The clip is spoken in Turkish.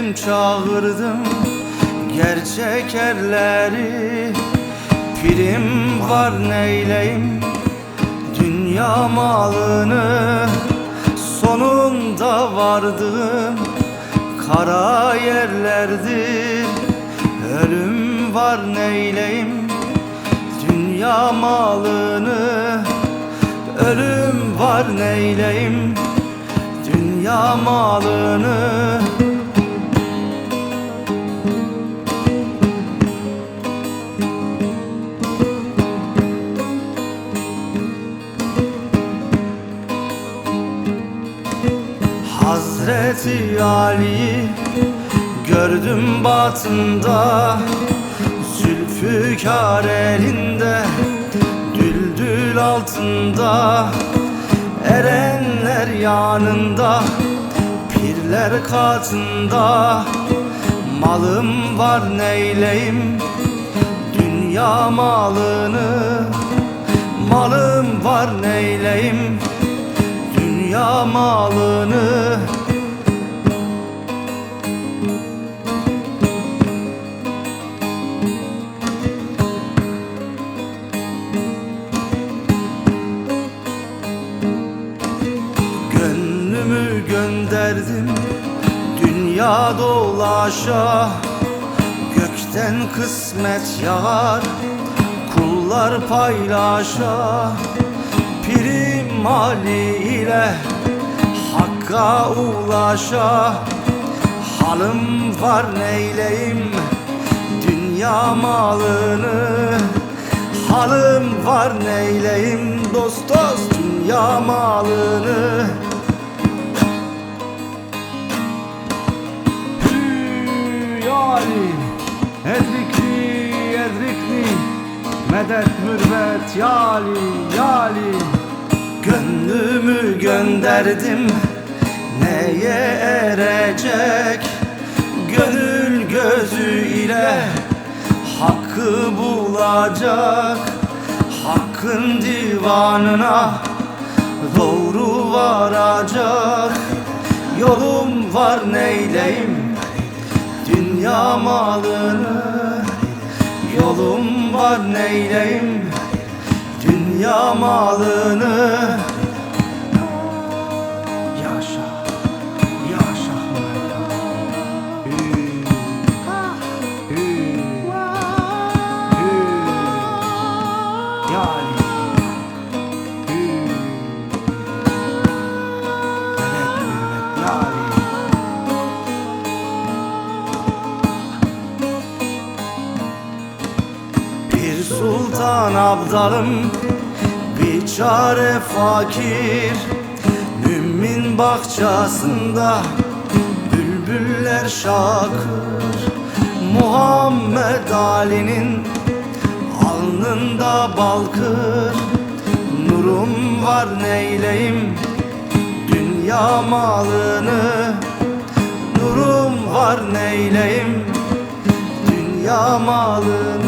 Dedim çağırdım gerçek erleri, pirim var neyleyim dünya malını. Sonunda vardığım kara yerlerdir, ölüm var neyleyim dünya malını. Ölüm var neyleyim dünya malını. Hazreti Ali'yi gördüm batında, Zülfikar elinde, düldül altında. Erenler yanında, pirler katında. Malım var neyleyim dünya malını. Malım var neyleyim dünya malını. Gönlümü gönderdim dünya dolaşa, gökten kısmet yağar kullar paylaşa. Pirim Ali ile Hakk'a ulaşa. Halim var neyleyim dünya malını. Halim var neyleyim dost dost dünya malını. Yâli edrikli edrikli, medet mürvet yâli yâli. Gönlümü gönderdim neye erecek, gönül gözü ile hakkı bulacak. Hakkın divanına doğru varacak. Yolum var neyleyim dünya malını. Yolum var neyleyim dünya malını. Yaşa, yaşa yani bir sultan abdalım, bir çare fakir. Mümin bahçesinde bülbüller şakır. Muhammed Ali'nin alnında balkır. Nurum var neyleyim dünya malını. Nurum var neyleyim dünya malını.